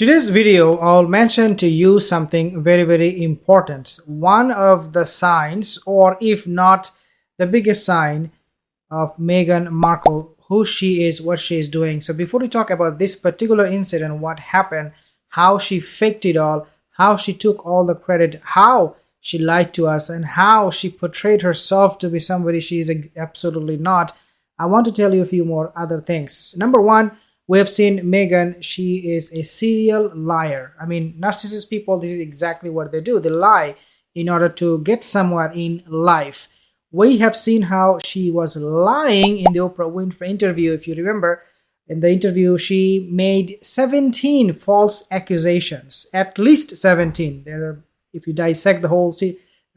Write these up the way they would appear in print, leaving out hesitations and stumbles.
Today's video, I'll mention to you something very important. One of the signs, or if not the biggest sign of Meghan Markle, who she is, what she is doing. So before we talk about this particular incident, what happened, how she faked it all, how she took all the credit, how she lied to us, and how she portrayed herself to be somebody she is absolutely not, I want to tell you a few more other things. Number one, we have seen Meghan, she is a serial liar. I mean, narcissist people, this is exactly what they do. They lie in order to get somewhere in life. We have seen how she was lying in the Oprah Winfrey interview. If you remember, in the interview, she made 17 false accusations, at least 17. If you dissect the whole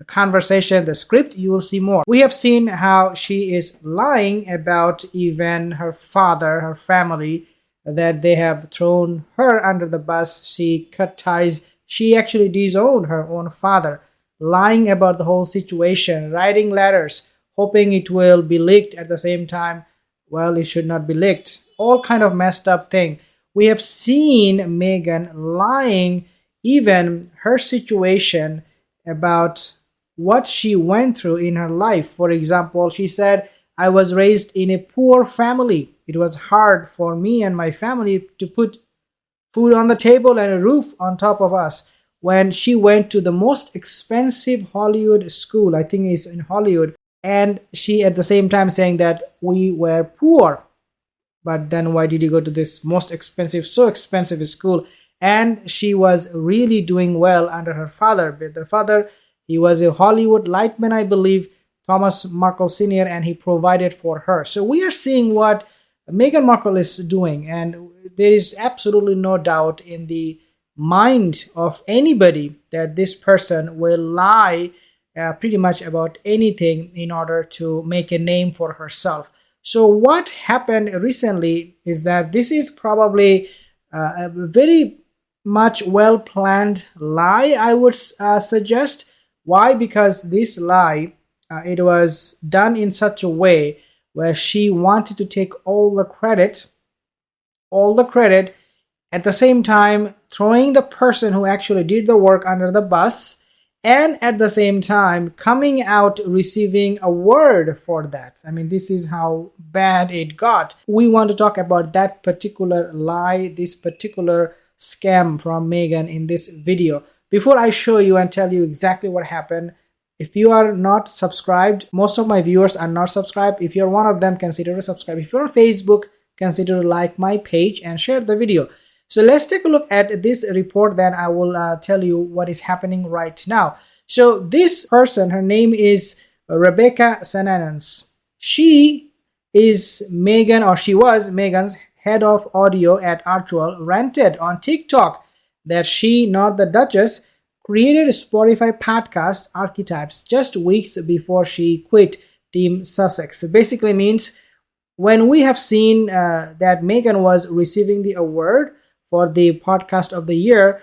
conversation, the script, you will see more. We have seen how she is lying about even her father, her family, that they have thrown her under the bus. She cut ties. She actually disowned her own father, lying about the whole situation, writing letters, hoping it will be leaked at the same time. Well, it should not be leaked. All kind of messed up thing. We have seen Meghan lying, even her situation about what she went through in her life. For example, she said, I was raised in a poor family. It was hard for me and my family to put food on the table and a roof on top of us. When she went to the most expensive Hollywood school, I think it's in Hollywood, and she at the same time saying that we were poor. But then why did you go to this most expensive, so expensive school? And she was really doing well under her father. But the father, he was a Hollywood lightman, I believe, Thomas Markle Sr., and he provided for her. So we are seeing what Meghan Markle is doing, and there is absolutely no doubt in the mind of anybody that this person will lie pretty much about anything in order to make a name for herself. So what happened recently is that this is probably a very much well-planned lie, I would suggest. Why? Because this lie, it was done in such a way where she wanted to take all the credit, at the same time throwing the person who actually did the work under the bus, and at the same time coming out receiving a award for that. I mean, this is how bad it got. We want to talk about that particular lie, this particular scam from Meghan in this video. Before I show you and tell you exactly what happened, if you are not subscribed, most of my viewers are not subscribed. If you're one of them, consider to subscribe. If you're on Facebook, consider to like my page and share the video. So let's take a look at this report, then I will tell you what is happening right now. So this person, her name is Rebecca Sananans. She is Meghan, or she was Meghan's head of audio at Archwell, ranted on TikTok that she, not the Duchess, created a Spotify podcast, Archetypes, just weeks before she quit Team Sussex. So basically means when we have seen that Meghan was receiving the award for the podcast of the year,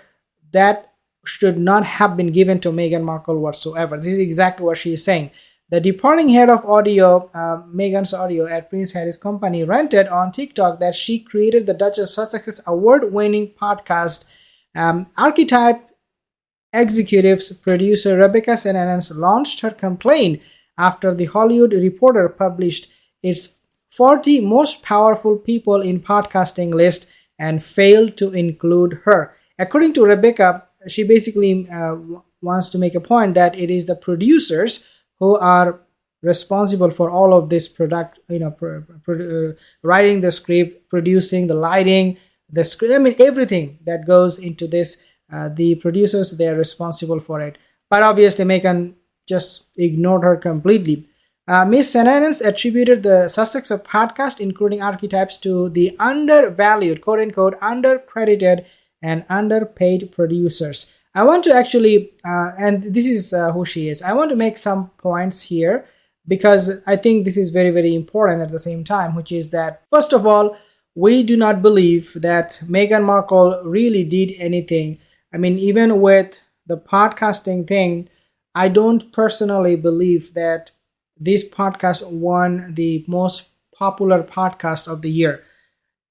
that should not have been given to Meghan Markle whatsoever. This is exactly what she is saying. The departing head of audio, Meghan's audio at Prince Harry's company, ranted on TikTok that she created the Duchess of Sussex's award-winning podcast, Archetype. Executives producer Rebecca Sananans launched her complaint after The Hollywood Reporter published its 40 most powerful people in podcasting list and failed to include her. According to Rebecca, she basically wants to make a point that it is the producers who are responsible for all of this product, writing the script, producing the lighting, the script, I mean everything that goes into this. The producers, they are responsible for it. But obviously Meghan just ignored her completely. Miss Sananans attributed the Sussex of podcast, including Archetypes, to the undervalued, quote-unquote, undercredited and underpaid producers. I want to actually, and this is who she is, I want to make some points here because I think this is very important at the same time, which is that, first of all, we do not believe that Meghan Markle really did anything. I mean, even with the podcasting thing, I don't personally believe that this podcast won the most popular podcast of the year.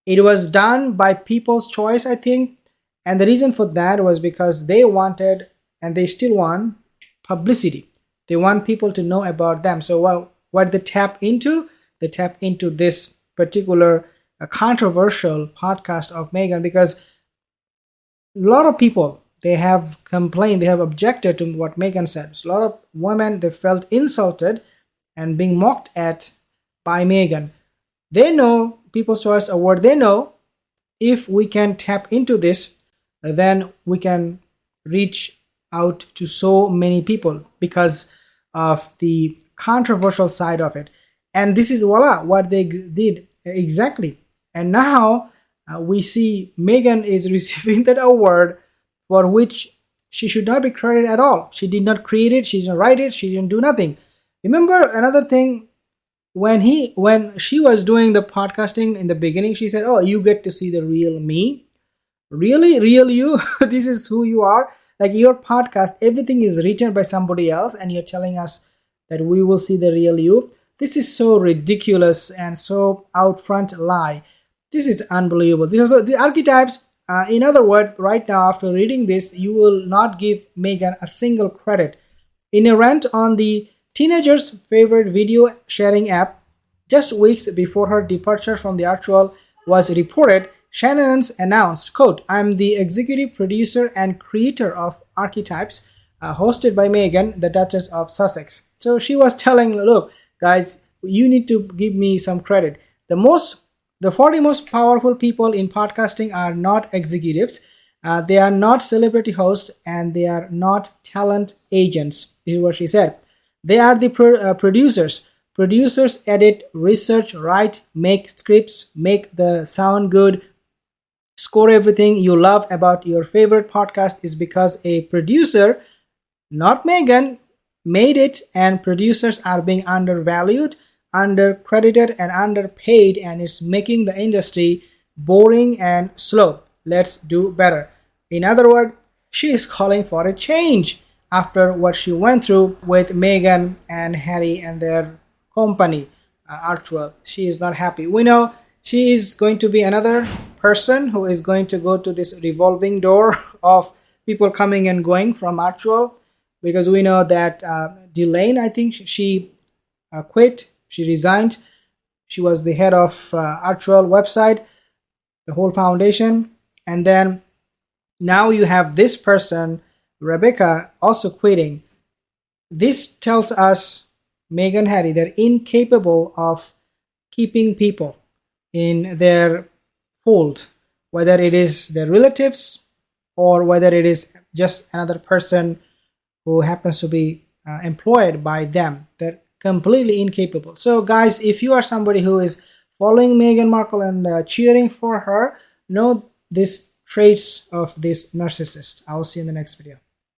It was done by people's choice, I think, And the reason for that was because they wanted, and they still want, publicity. They want people to know about them. So what they tap into? They tap into this particular controversial podcast of Meghan, because a lot of people, they have complained, they have objected to what Meghan said. So a lot of women, they felt insulted and being mocked at by Meghan. They know People's Choice Award. They know if we can tap into this, then we can reach out to so many people because of the controversial side of it. And this is voila what they did exactly. And now we see Meghan is receiving that award for which she should not be credited at all. She did not create it, she didn't write it, she didn't do nothing. Remember another thing, when she was doing the podcasting in the beginning, she said, "Oh, you get to see the real me." Really, real you? This is who you are? Like your podcast, everything is written by somebody else, and you're telling us that we will see the real you? This is so ridiculous and so out front lie. This is unbelievable. So the archetypes, in other words, right now after reading this, you will not give Meghan a single credit. In a rant on the teenager's favorite video sharing app, just weeks before her departure from the Archwell was reported, Shannon's announced, quote, "I'm the executive producer and creator of Archetypes, hosted by Meghan, the Duchess of Sussex." So she was telling, look, guys, you need to give me some credit. The 40 most powerful people in podcasting are not executives. They are not celebrity hosts, and they are not talent agents. This is what she said. They are the producers. Producers edit, research, write, make scripts, make the sound good, score everything you love about your favorite podcast is because a producer, not Meghan, made it, and producers are being undervalued, undercredited, and underpaid, and it's making the industry boring and slow. Let's do better. In other words, she is calling for a change after what she went through with Meghan and Harry and their company, Archwell. She is not happy. We know she is going to be another person who is going to go to this revolving door of people coming and going from Archwell, because we know that Delane, I think she quit, she resigned. She was the head of Archwell website, the whole foundation. And then now you have this person, Rebecca, also quitting. This tells us Meghan, Harry, they're incapable of keeping people in their fold, whether it is their relatives or whether it is just another person who happens to be employed by them. They're completely incapable. So guys, if you are somebody who is following Meghan Markle and cheering for her, know these traits of this narcissist. I will see you in the next video.